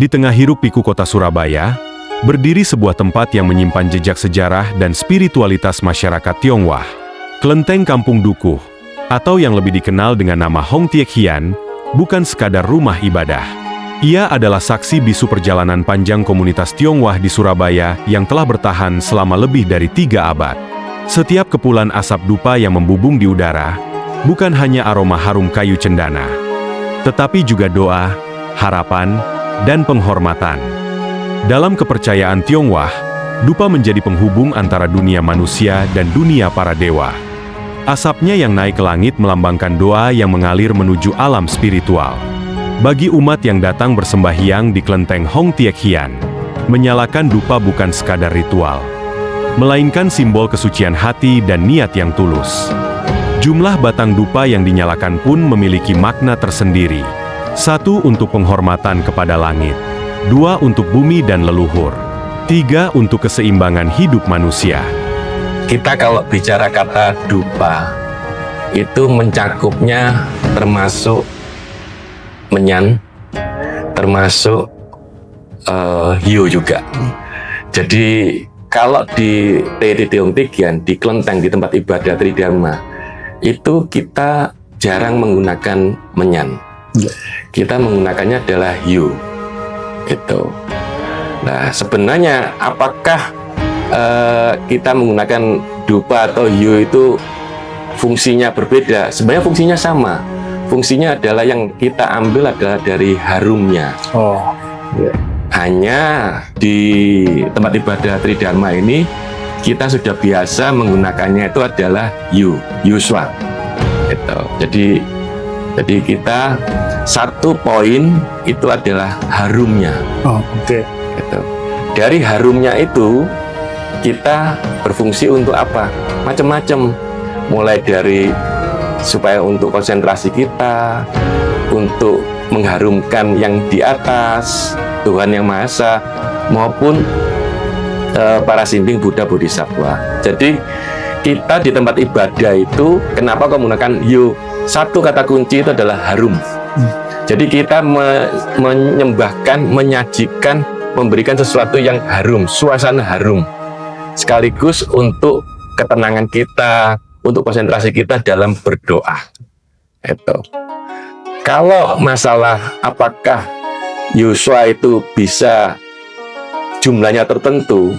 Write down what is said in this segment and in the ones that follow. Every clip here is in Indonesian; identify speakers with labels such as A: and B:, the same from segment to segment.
A: Di tengah hiruk-pikuk kota Surabaya, berdiri sebuah tempat yang menyimpan jejak sejarah dan spiritualitas masyarakat Tionghoa. Kelenteng Kampung Dukuh, atau yang lebih dikenal dengan nama Hong Tiek Hian, bukan sekadar rumah ibadah. Ia adalah saksi bisu perjalanan panjang komunitas Tionghoa di Surabaya yang telah bertahan selama lebih dari 3 abad. Setiap kepulan asap dupa yang membubung di udara, bukan hanya aroma harum kayu cendana, tetapi juga doa, harapan, dan penghormatan. Dalam kepercayaan Tionghoa, dupa menjadi penghubung antara dunia manusia dan dunia para dewa. Asapnya yang naik ke langit melambangkan doa yang mengalir menuju alam spiritual. Bagi umat yang datang bersembahyang di kelenteng Hong Tiek Hian, menyalakan dupa bukan sekadar ritual, melainkan simbol kesucian hati dan niat yang tulus. Jumlah batang dupa yang dinyalakan pun memiliki makna tersendiri. 1 untuk penghormatan kepada langit, 2 untuk bumi dan leluhur, 3 untuk keseimbangan hidup manusia.
B: Kita kalau bicara kata dupa, itu mencakupnya termasuk menyan, termasuk hiu juga. Jadi kalau di Teti Tiong Tikian, di kelenteng, di tempat ibadah Tridharma, itu kita jarang menggunakan menyan. Kita menggunakannya adalah hiu. Itu. Nah, sebenarnya apakah kita menggunakan dupa atau hiu itu fungsinya berbeda? Sebenarnya fungsinya sama. Fungsinya adalah yang kita ambil adalah dari harumnya. Hanya di tempat ibadah Tridharma ini kita sudah biasa menggunakannya itu adalah hiu, yuswa. Itu. Jadi kita 1 poin itu adalah harumnya. Gitu. Dari harumnya itu kita berfungsi untuk apa? Macam-macam. Mulai dari supaya untuk konsentrasi kita, untuk mengharumkan yang di atas, Tuhan Yang Maha Esa, maupun para simbing Buddha Bodhisattva. Jadi kita di tempat ibadah itu kenapa kau menggunakan hiu? 1 kata kunci itu adalah harum. Jadi kita menyembahkan, menyajikan, memberikan sesuatu yang harum, suasana harum. Sekaligus untuk ketenangan kita, untuk konsentrasi kita dalam berdoa. Itu. Kalau masalah apakah yuswa itu bisa jumlahnya tertentu,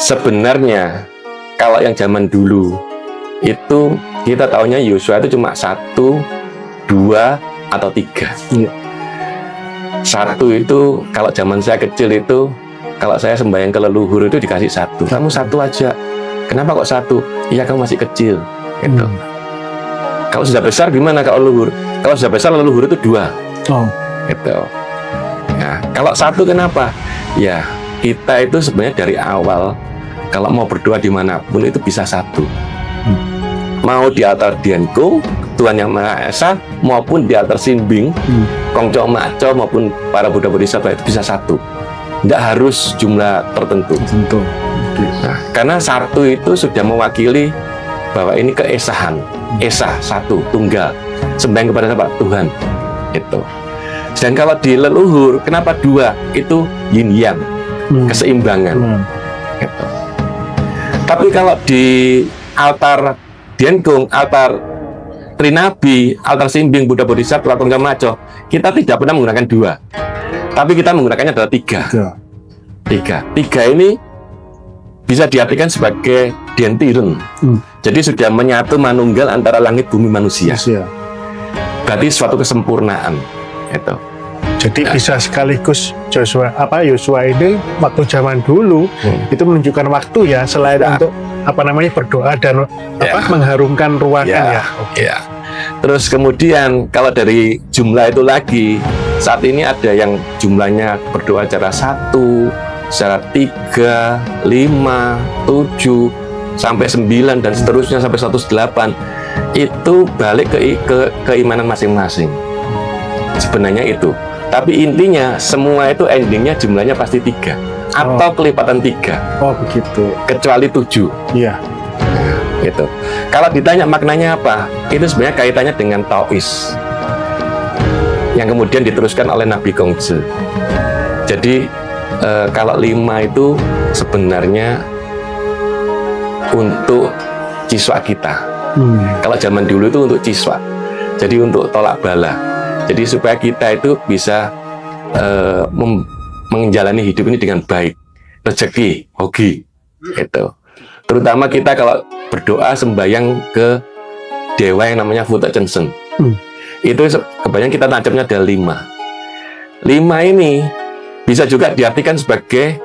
B: sebenarnya kalau yang zaman dulu itu kita tahunya yuswa itu cuma 1, 2, atau 3. 1 itu kalau zaman saya kecil itu, kalau saya sembahyang ke leluhur itu dikasih 1. Kamu 1 aja. Kenapa kok 1? Iya, kamu masih kecil. Gitu. Kalau sudah besar gimana kalau leluhur? Kalau sudah besar leluhur itu 2. Gitu. Nah, kalau 1 kenapa? Ya, kita itu sebenarnya dari awal kalau mau berdoa dimanapun itu bisa 1. Mau di altar Dianko, Tuhan Yang Maha Esa, maupun di altar Simbing, Kongco Makco, maupun para Buddha Bodhisattva itu bisa 1. Tidak harus jumlah tertentu. Nah, karena 1 itu sudah mewakili bahwa ini keesahan. Esa, 1, tunggal. Sembahyang kepada siapa? Tuhan. Itu. Dan kalau di leluhur, kenapa 2? Itu yin yang, keseimbangan. Gitu. Tapi kalau di altar Diengkung, altar Trinabi, altar Simbing, Buddha Bodhisattva, Kongco Makco, kita tidak pernah menggunakan 2, tapi kita menggunakannya adalah 3. 3 ini bisa diartikan sebagai Dientirun. Jadi sudah menyatu manunggal antara langit bumi manusia. Berarti suatu kesempurnaan. Itu.
C: Jadi bisa sekaligus Yosua ini waktu zaman dulu itu menunjukkan waktu ya, selain untuk berdoa dan mengharumkan ruangan ya.
B: Terus kemudian kalau dari jumlah itu lagi, saat ini ada yang jumlahnya berdoa secara 1, secara 3, 5, 7, sampai 9 dan seterusnya sampai 108. Itu balik ke keimanan masing-masing. Sebenarnya itu. Tapi intinya semua itu endingnya jumlahnya pasti 3 atau kelipatan 3.
C: Begitu.
B: Kecuali 7.
C: Iya.
B: Gitu. Kalau ditanya maknanya apa, itu sebenarnya kaitannya dengan Taois. yang kemudian diteruskan oleh Nabi Gongse. Jadi kalau 5 itu sebenarnya untuk ciswa kita. Kalau zaman dulu itu untuk ciswa, jadi untuk tolak bala. Jadi supaya kita itu bisa menjalani hidup ini dengan baik, rezeki, hoki, itu. Terutama kita kalau berdoa sembahyang ke dewa yang namanya Futa Chensen. Itu kebanyakan kita tancapnya ada 5. 5 ini bisa juga diartikan sebagai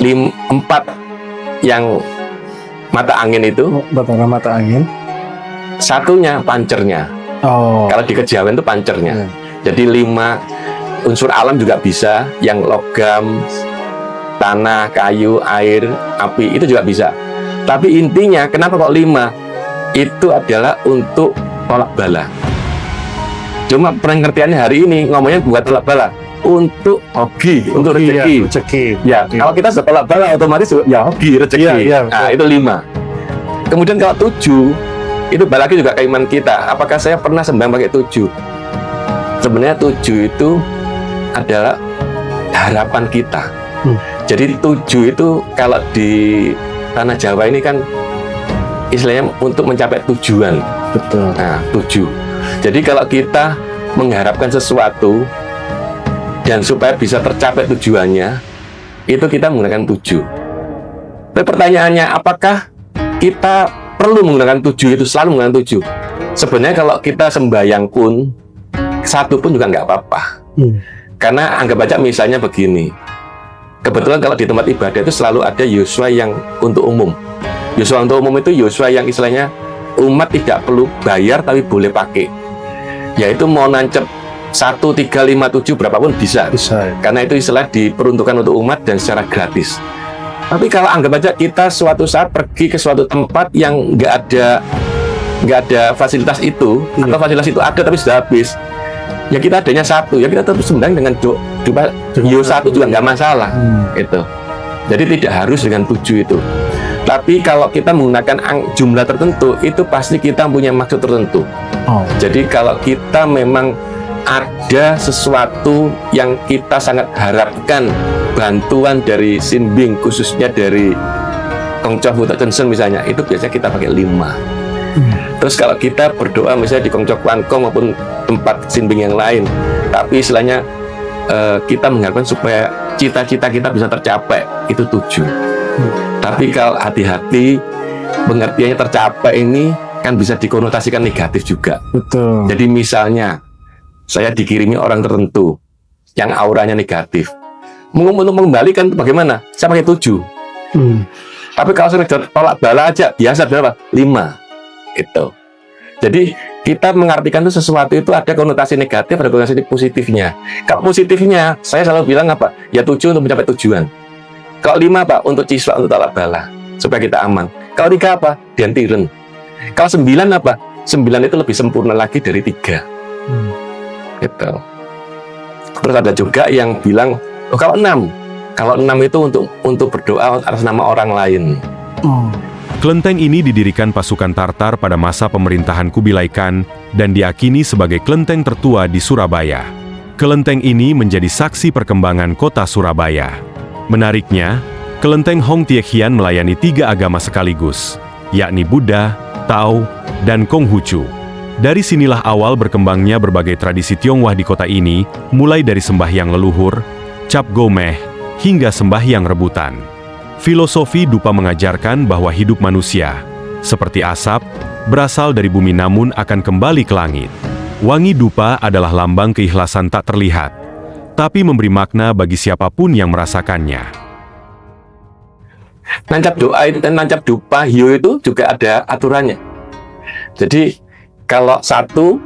B: 4 yang mata angin itu.
C: Batara mata angin.
B: Satunya pancernya. Kalau di kejawen itu pancernya. Jadi 5 unsur alam juga bisa, yang logam, tanah, kayu, air, api, itu juga bisa. Tapi intinya kenapa kok 5? Itu adalah untuk tolak bala. Cuma pengertiannya hari ini ngomongnya buat tolak bala, untuk hoki, untuk rezeki. Ya, kalau kita sudah tolak bala otomatis ya hoki, rezeki. Nah, itu 5. Kemudian kalau 7 itu balik lagi juga keimanan kita. Apakah saya pernah sembahyang pakai 7? Sebenarnya 7 itu adalah harapan kita. Jadi 7 itu kalau di tanah Jawa ini kan istilahnya untuk mencapai tujuan.
C: Betul.
B: Nah, 7. Jadi kalau kita mengharapkan sesuatu dan supaya bisa tercapai tujuannya, itu kita menggunakan 7. Tapi pertanyaannya, apakah kita perlu menggunakan 7 itu, selalu menggunakan 7? Sebenarnya kalau kita sembahyang pun 1 pun juga nggak apa-apa. Karena anggap aja misalnya begini, kebetulan kalau di tempat ibadah itu selalu ada yuswa yang untuk umum. Yuswa untuk umum itu yuswa yang istilahnya umat tidak perlu bayar tapi boleh pakai. Yaitu mau nancep 1, 3, 5, 7 berapapun bisa. Karena itu istilah diperuntukkan untuk umat dan secara gratis. Tapi kalau anggap aja kita suatu saat pergi ke suatu tempat yang nggak ada fasilitas itu, atau fasilitas itu ada tapi sudah habis, ya kita adanya 1, ya kita tetap sembahyang dengan doa 1 juga nggak masalah. Itu. Jadi tidak harus dengan 7 itu. Tapi kalau kita menggunakan jumlah tertentu, itu pasti kita punya maksud tertentu. Jadi kalau kita memang ada sesuatu yang kita sangat harapkan bantuan dari Sinbing, khususnya dari Kongco Futa Chensen misalnya, itu biasanya kita pakai 5. Terus kalau kita berdoa misalnya di Kongco Kwankong maupun tempat Sinbing yang lain, tapi istilahnya kita mengharapkan supaya cita-cita kita bisa tercapai, itu 7. Tapi kalau hati-hati, pengertiannya tercapai ini kan bisa dikonotasikan negatif juga.
C: Betul.
B: Jadi misalnya saya dikirimi orang tertentu yang auranya negatif, untuk mengembalikan bagaimana? Saya pakai 7. Tapi kalau saya tolak bala aja biasa berapa? 5. Itu. Jadi kita mengartikan itu sesuatu itu ada konotasi negatif, ada konotasi positifnya. Kalau positifnya, saya selalu bilang apa? Ya 7 untuk mencapai tujuan. Kalau 5 apa? Untuk ciswa, untuk tolak bala, supaya kita aman. Kalau 3 apa? Diantiren. Kalau 9 apa? 9 itu lebih sempurna lagi dari 3. Gitu. Terus ada juga yang bilang, oh kalau 6 itu untuk berdoa atas nama orang lain.
A: Kelenteng ini didirikan pasukan Tartar pada masa pemerintahan Kubilai Khan dan diakini sebagai kelenteng tertua di Surabaya. Kelenteng ini menjadi saksi perkembangan kota Surabaya. Menariknya, kelenteng Hong Tie Hian melayani 3 agama sekaligus, yakni Buddha, Tao, dan Konghucu. Dari sinilah awal berkembangnya berbagai tradisi Tionghoa di kota ini, mulai dari sembahyang leluhur, cap gomeh, hingga sembahyang rebutan. Filosofi dupa mengajarkan bahwa hidup manusia, seperti asap, berasal dari bumi namun akan kembali ke langit. Wangi dupa adalah lambang keikhlasan tak terlihat, tapi memberi makna bagi siapapun yang merasakannya.
B: Nancap doa itu dan nancap dupa hiyo itu juga ada aturannya. Jadi kalau 1,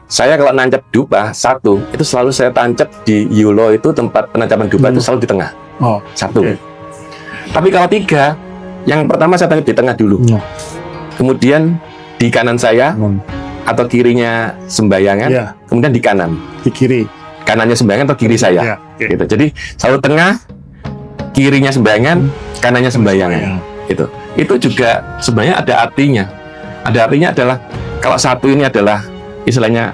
B: saya kalau nancap dupa 1, itu selalu saya tancap di Yulo, itu tempat penancapan dupa itu selalu di tengah. 1. Tapi kalau 3, yang pertama saya tancap di tengah dulu. Kemudian di kanan saya atau kirinya sembayangan, kemudian di kanan.
C: Di kiri.
B: Kanannya sembayangan atau kiri saya. Gitu. Jadi selalu tengah, kirinya sembayangan, kanannya sembayangan. Gitu. Itu juga sebenarnya ada artinya. Ada artinya adalah kalau 1 ini adalah istilahnya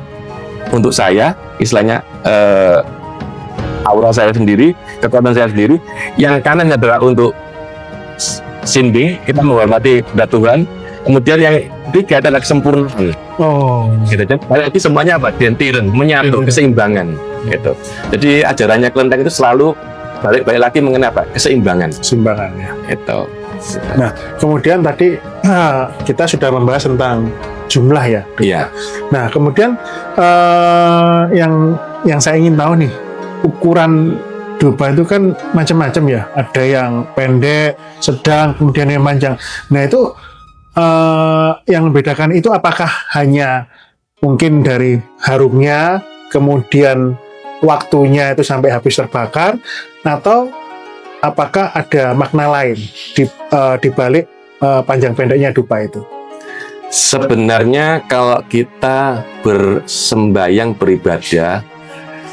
B: untuk saya, istilahnya aura saya sendiri, kekuatan saya sendiri. Yang kanan adalah untuk Sinbing, kita menghormati kepada Tuhan. Kemudian yang ketiga adalah kesempurnaan.
C: Oh,
B: Gitu. Jadi semuanya apa? Dentiren, menyatu, keseimbangan. Gitu. Jadi ajarannya kelenteng itu selalu balik lagi mengenai apa? Keseimbangan.
C: keseimbangan ya.
B: Itu.
C: Nah, kemudian tadi kita sudah membahas tentang jumlah ya.
B: Iya.
C: Nah, kemudian yang saya ingin tahu nih, ukuran dupa itu kan macam-macam ya. Ada yang pendek, sedang, kemudian yang panjang. Nah, itu yang membedakan itu apakah hanya mungkin dari harumnya, kemudian waktunya itu sampai habis terbakar, atau apakah ada makna lain di balik panjang pendeknya dupa itu?
B: Sebenarnya kalau kita bersembayang beribadah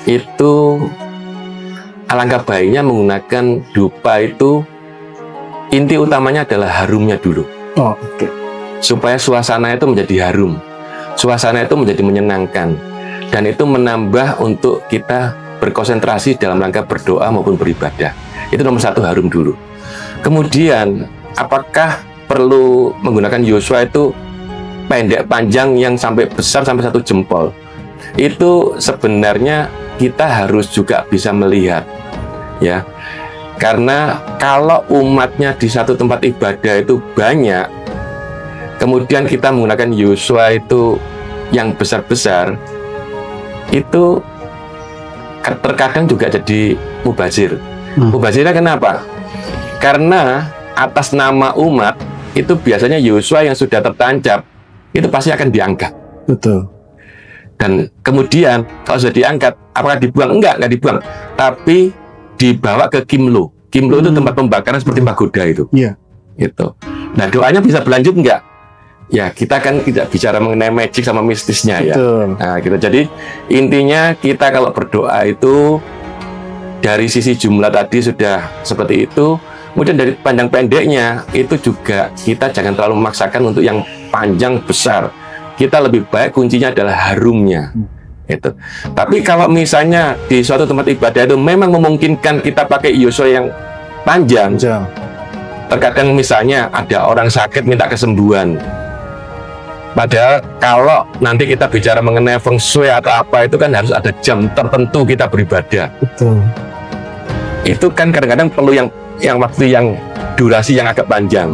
B: itu alangkah baiknya menggunakan dupa itu, inti utamanya adalah harumnya dulu.
C: Oh, oke.
B: Supaya suasana itu menjadi harum, suasana itu menjadi menyenangkan, dan itu menambah untuk kita berkonsentrasi dalam rangka berdoa maupun beribadah. Itu nomor satu, harum dulu. Kemudian apakah perlu menggunakan Yosua itu pendek panjang yang sampai besar sampai 1 jempol? Itu sebenarnya kita harus juga bisa melihat, ya. Karena kalau umatnya di satu tempat ibadah itu banyak, kemudian kita menggunakan Yosua itu yang besar-besar, itu terkadang juga jadi mubazir. Mubazirnya kenapa? Karena atas nama umat itu biasanya Yosua yang sudah tertancap itu pasti akan diangkat.
C: Betul.
B: Dan kemudian kalau sudah diangkat, apakah dibuang? Enggak dibuang. Tapi dibawa ke Kimlo. Kimlo itu tempat pembakaran seperti pagoda itu.
C: Iya.
B: Gitu. Nah, doanya bisa berlanjut enggak? Ya, kita kan tidak bicara mengenai magic sama mistisnya ya.
C: Betul.
B: Nah, gitu. Jadi intinya kita kalau berdoa itu dari sisi jumlah tadi sudah seperti itu. Kemudian dari panjang pendeknya itu juga kita jangan terlalu memaksakan untuk yang panjang besar. Kita lebih baik kuncinya adalah harumnya. Itu. Tapi kalau misalnya di suatu tempat ibadah itu memang memungkinkan kita pakai Yosua yang panjang. Terkadang misalnya ada orang sakit minta kesembuhan. Padahal kalau nanti kita bicara mengenai feng shui atau apa itu kan harus ada jam tertentu kita beribadah.
C: Betul.
B: Itu kan kadang-kadang perlu yang waktu yang durasi yang agak panjang.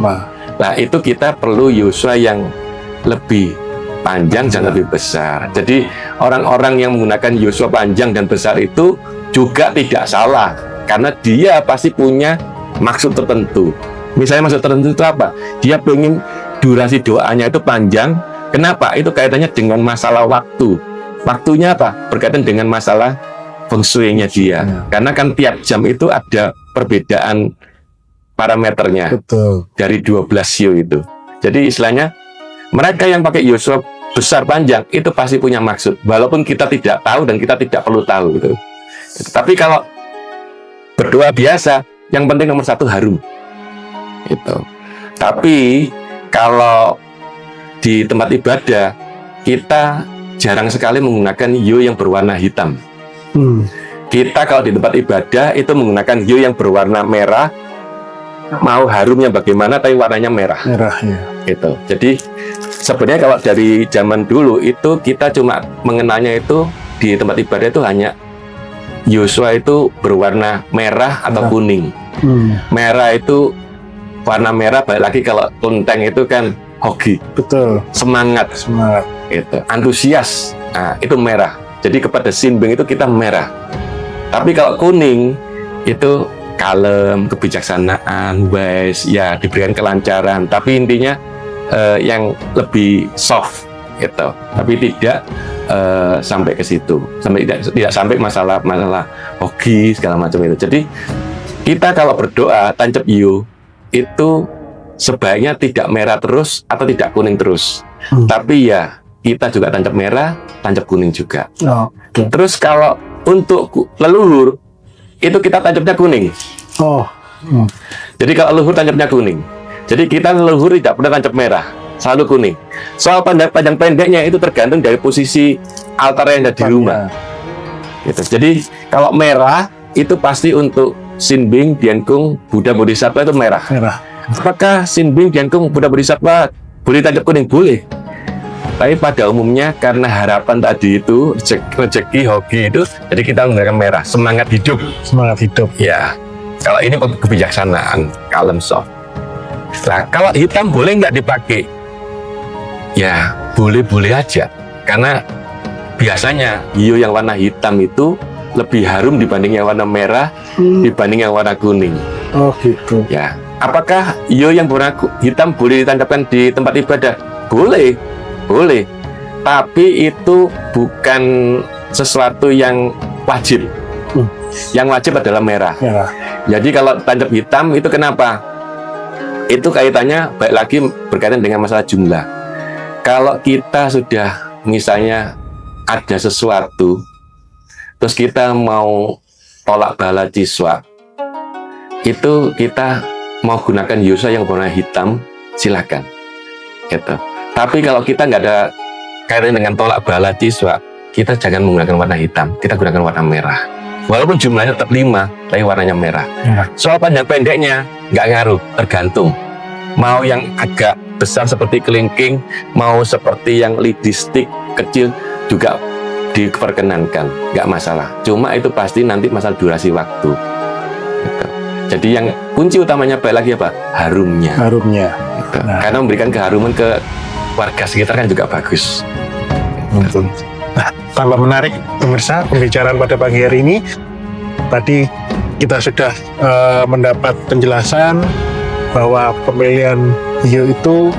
B: Nah, itu kita perlu Yosua yang lebih panjang dan lebih besar. Jadi orang-orang yang menggunakan Yosua panjang dan besar itu juga tidak salah, karena dia pasti punya maksud tertentu. Misalnya maksud tertentu itu apa? Dia pengen durasi doanya itu panjang. Kenapa? Itu kaitannya dengan masalah waktu. Waktunya apa? Berkaitan dengan masalah feng shui-nya dia. Karena kan tiap jam itu ada perbedaan parameternya.
C: Betul.
B: Dari 12 sio itu. Jadi istilahnya mereka yang pakai Yosua besar panjang itu pasti punya maksud, walaupun kita tidak tahu dan kita tidak perlu tahu gitu. Tapi kalau berdoa biasa, yang penting nomor satu harum. Itu. Tapi kalau di tempat ibadah kita jarang sekali menggunakan hiu yang berwarna hitam. Kita kalau di tempat ibadah itu menggunakan hiu yang berwarna merah. Mau harumnya bagaimana, tapi warnanya merah.
C: Merah ya.
B: Gitu. Jadi sebenarnya kalau dari zaman dulu itu kita cuma mengenalnya itu di tempat ibadah itu hanya Yosua itu berwarna merah atau kuning. Merah itu warna merah, balik lagi kalau kelenteng itu kan hoki.
C: Betul.
B: Semangat. Itu. Antusias. Nah, itu merah. Jadi kepada Sinbing itu kita merah. Tapi kalau kuning itu kalem, kebijaksanaan, wise, ya diberikan kelancaran. Tapi intinya yang lebih soft, gitu. Tapi tidak sampai ke situ, tidak sampai masalah hoki segala macam itu. Jadi kita kalau berdoa tancap hiu itu sebaiknya tidak merah terus atau tidak kuning terus. Tapi ya kita juga tancap merah, tancap kuning juga. Terus kalau untuk leluhur itu kita tancapnya kuning. Jadi kalau leluhur tancapnya kuning. Jadi kita leluhur tidak pernah tancap merah. selalu kuning. Soal panjang pendeknya itu tergantung dari posisi altar yang ada di rumah. Gitu. Jadi kalau merah itu pasti untuk Sinbing, Diankung, Buddha Bodhisattva itu merah. Apakah Sinbing, Diankung, Buddha Bodhisattva boleh tancap kuning? Boleh. Tapi pada umumnya karena harapan tadi itu rezeki, hobi itu, jadi kita menggunakan merah, semangat hidup.
C: Semangat hidup.
B: Ya, kalau ini kebijaksanaan, kalem soft. Nah, kalau hitam boleh nggak dipakai? Ya, boleh-boleh aja. Karena biasanya hiu yang warna hitam itu lebih harum dibanding yang warna merah, dibanding yang warna kuning.
C: Oh gitu.
B: Ya, apakah hiu yang warna hitam boleh ditancapkan di tempat ibadah? Boleh. Boleh, tapi itu bukan sesuatu yang wajib. Yang wajib adalah merah. Jadi kalau tancap hitam itu kenapa? Itu kaitannya baik lagi berkaitan dengan masalah jumlah. Kalau kita sudah misalnya ada sesuatu, terus kita mau tolak bala ciswa, itu kita mau gunakan yusa yang warna hitam, silakan. Gitu. Tapi kalau kita nggak ada kaitan dengan tolak bala ciswa, kita jangan menggunakan warna hitam, kita gunakan warna merah. Walaupun jumlahnya tetap 5, tapi warnanya merah. Soal panjang pendeknya nggak ngaruh, tergantung. Mau yang agak besar seperti kelingking, mau seperti yang lidistik kecil juga diperkenankan, nggak masalah. Cuma itu pasti nanti masalah durasi waktu. Gitu. Jadi yang kunci utamanya baik lagi apa? Harumnya.
C: Harumnya.
B: Gitu. Karena memberikan keharuman ke warga sekitar kan juga bagus.
C: Betul. Nah, tambah menarik pemirsa pembicaraan pada pagi hari ini. Tadi kita sudah mendapat penjelasan bahwa pemilihan hiu itu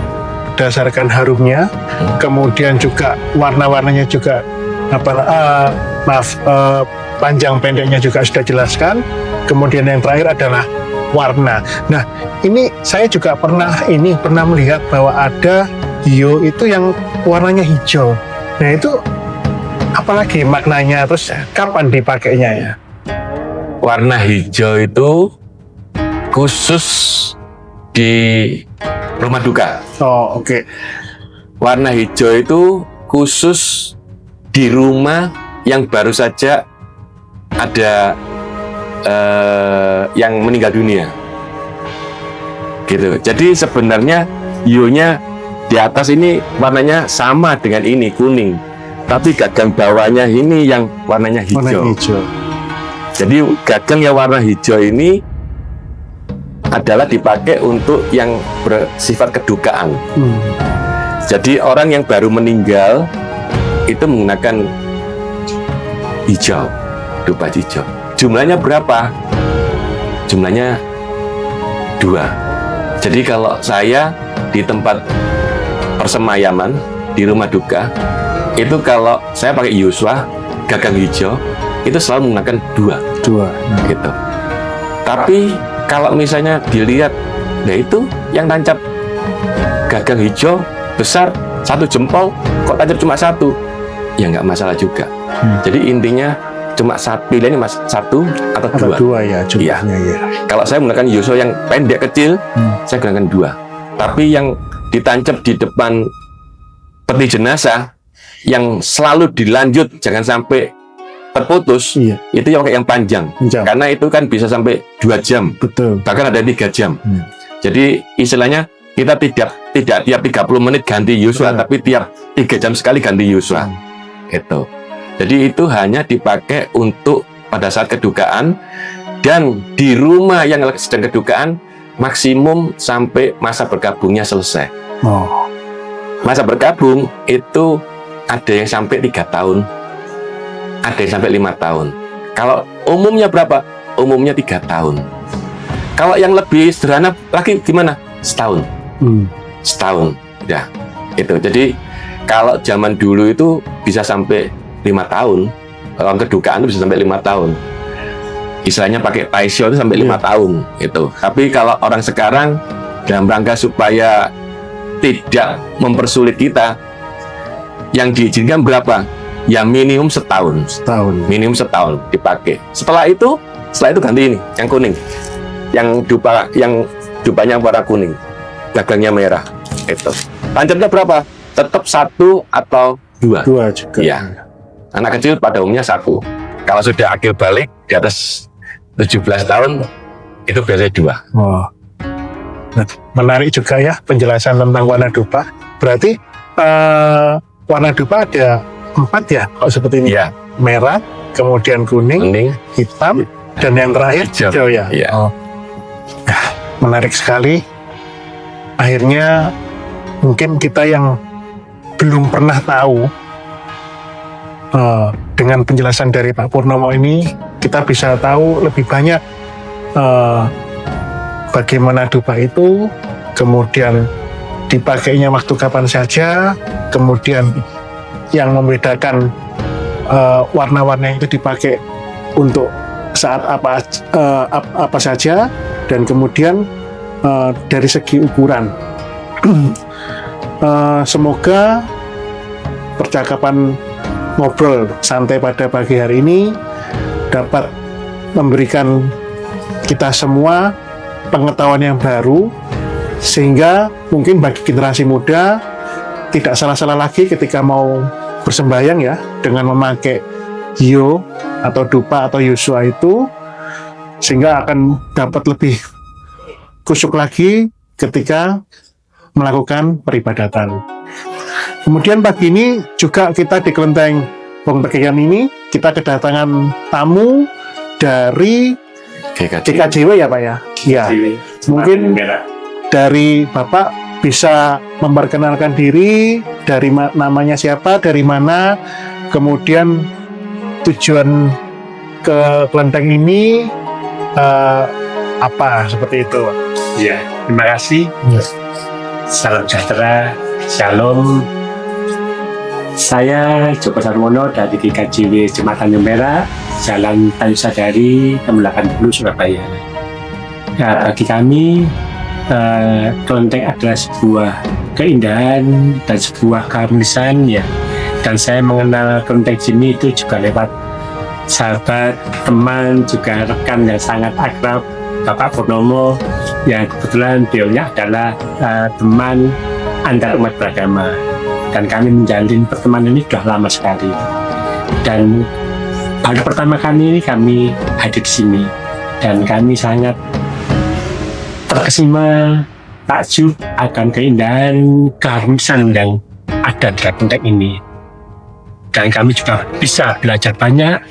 C: berdasarkan harumnya, kemudian juga warna-warnanya juga panjang pendeknya juga sudah jelaskan. Kemudian yang terakhir adalah warna. Nah, ini saya juga pernah melihat bahwa ada hiu itu yang warnanya hijau. Nah, itu apalagi maknanya, terus kapan dipakainya ya?
B: Warna hijau itu khusus di rumah duka.
C: Oh, oke.
B: Warna hijau itu khusus di rumah yang baru saja ada yang meninggal dunia. Gitu. Jadi sebenarnya hiunya di atas ini warnanya sama dengan ini, kuning. Tapi gagang bawahnya ini yang warnanya hijau.
C: Warna hijau.
B: Jadi gagang yang warna hijau ini adalah dipakai untuk yang bersifat kedukaan. Jadi orang yang baru meninggal itu menggunakan hijau, dupa hijau. Jumlahnya berapa? Jumlahnya 2. Jadi kalau saya di tempat persemayaman di rumah duka itu kalau saya pakai yuswa gagang hijau itu selalu menggunakan 2 gitu. Tapi kalau misalnya dilihat, nah itu yang tancap gagang hijau besar 1 jempol kok tancap cuma 1, ya nggak masalah juga. Jadi intinya cuma pilihannya 1 atau 2
C: ya jumlahnya ya.
B: Kalau saya menggunakan yuswa yang pendek kecil, saya gunakan 2. Tapi yang ditancap di depan peti jenazah yang selalu dilanjut jangan sampai terputus, itu yang panjang. Karena itu kan bisa sampai 2 jam.
C: Betul.
B: Bahkan ada 3 jam. Jadi istilahnya kita tidak tiap 30 menit ganti yuswa, tapi tiap 3 jam sekali ganti yuswa. Itu. Jadi itu hanya dipakai untuk pada saat kedukaan, dan di rumah yang sedang kedukaan maksimum sampai masa berkabungnya selesai. Masa berkabung itu ada yang sampai 3 tahun, ada yang sampai 5 tahun. Kalau umumnya berapa? Umumnya 3 tahun. Kalau yang lebih sederhana lagi gimana? Setahun. Setahun. Ya, itu. Jadi kalau zaman dulu itu bisa sampai 5 tahun. Kalau kedukaan itu bisa sampai 5 tahun. Istilahnya pakai taisho itu sampai 5 tahun itu. Tapi kalau orang sekarang dalam rangka supaya tidak mempersulit kita, yang diizinkan berapa? Ya minimum setahun. Minimum setahun dipakai. Setelah itu ganti ini, yang kuning. Yang dupanya warna kuning. Gagangnya merah. Itu. Tancapnya berapa? Tetap 1 atau 2.
C: 2 juga.
B: Iya. Anak kecil pada umumnya 1. Kalau sudah akil balik di atas 17 tahun, itu biasanya 2.
C: Oh. Nah, menarik juga ya penjelasan tentang warna dupa. Berarti warna dupa ada 4 ya, kalau seperti ini.
B: Iya.
C: Merah, kemudian kuning,
B: Mending
C: hitam, dan yang terakhir
B: hijau.
C: hijau ya.
B: Iya.
C: Oh. Nah, menarik sekali. Akhirnya mungkin kita yang belum pernah tahu, dengan penjelasan dari Pak Purnomo ini, kita bisa tahu lebih banyak bagaimana dupa itu, kemudian dipakainya waktu kapan saja, kemudian yang membedakan warna-warna itu dipakai untuk saat apa saja, dan kemudian dari segi ukuran. Semoga percakapan ngobrol santai pada pagi hari ini dapat memberikan kita semua pengetahuan yang baru, sehingga mungkin bagi generasi muda tidak salah-salah lagi ketika mau bersembahyang ya, dengan memakai hio atau dupa atau yosua itu, sehingga akan dapat lebih khusyuk lagi ketika melakukan peribadatan. Kemudian pagi ini juga kita di Kelenteng Hong Tekian ini kita kedatangan tamu dari GKJW ya Pak ya? Iya. Mungkin dari Bapak bisa memperkenalkan diri, dari namanya siapa, dari mana, kemudian tujuan ke Kelenteng ini apa, seperti itu.
D: Ya, terima kasih. Salam sejahtera, shalom. Saya Joko Sarwono dari GKJW Jembatan Merah, Jalan Tanjung Sadari, 80 Surabaya. Ya, bagi kami, Kelenteng adalah sebuah keindahan dan sebuah keharmonisan ya. Dan saya mengenal Kelenteng sini itu juga lewat sahabat, teman, juga rekan yang sangat akrab, Bapak Purnomo, yang kebetulan beliaunya adalah teman antar umat beragama. Dan kami menjalin pertemanan ini sudah lama sekali. Dan baru pertama kali ini kami hadir di sini, dan kami sangat terkesima, takjub akan keindahan keharmonisan yang ada di Kelenteng ini. Dan kami juga bisa belajar banyak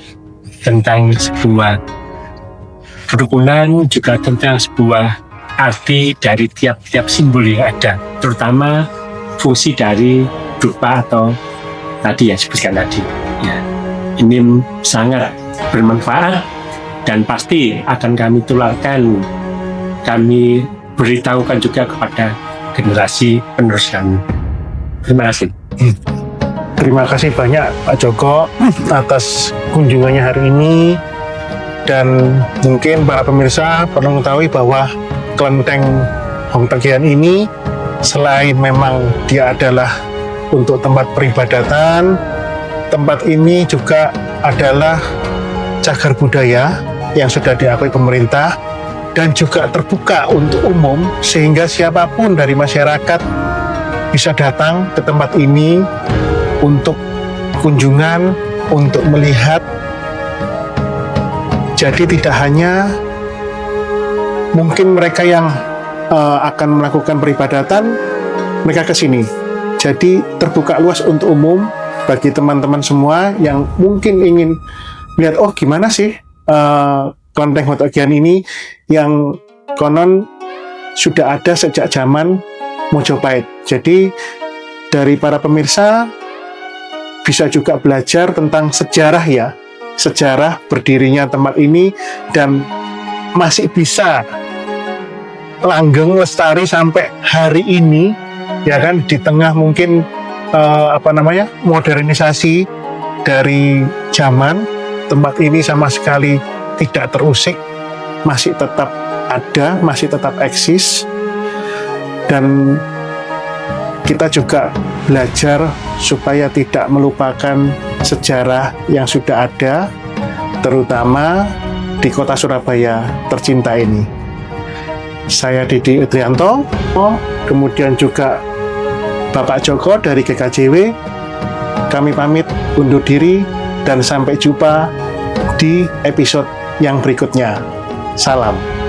D: tentang sebuah kerukunan, juga tentang sebuah arti dari tiap-tiap simbol yang ada, terutama fungsi dari dupa atau tadi yang disebutkan tadi. Ya, ini sangat bermanfaat dan pasti akan kami tularkan, kami beritahukan juga kepada generasi penerus kami. Terima kasih.
C: Terima kasih banyak Pak Joko atas kunjungannya hari ini, dan mungkin para pemirsa perlu mengetahui bahwa Kelenteng Hong Tekian ini selain memang dia adalah untuk tempat peribadatan, tempat ini juga adalah cagar budaya yang sudah diakui pemerintah dan juga terbuka untuk umum, sehingga siapapun dari masyarakat bisa datang ke tempat ini untuk kunjungan, untuk melihat. Jadi tidak hanya mungkin mereka yang akan melakukan peribadatan, mereka ke sini. Jadi terbuka luas untuk umum bagi teman-teman semua yang mungkin ingin lihat, oh gimana sih Kelenteng Hong Tekian ini yang konon sudah ada sejak zaman Mojopahit. Jadi dari para pemirsa bisa juga belajar tentang sejarah ya, sejarah berdirinya tempat ini, dan masih bisa langgeng lestari sampai hari ini ya kan, di tengah mungkin modernisasi dari zaman. Tempat ini sama sekali tidak terusik, masih tetap ada, masih tetap eksis, dan kita juga belajar supaya tidak melupakan sejarah yang sudah ada, terutama di kota Surabaya tercinta ini. Saya Didi Udrianto, kemudian juga Bapak Joko dari GKJW, kami pamit undur diri dan sampai jumpa di episode yang berikutnya. Salam.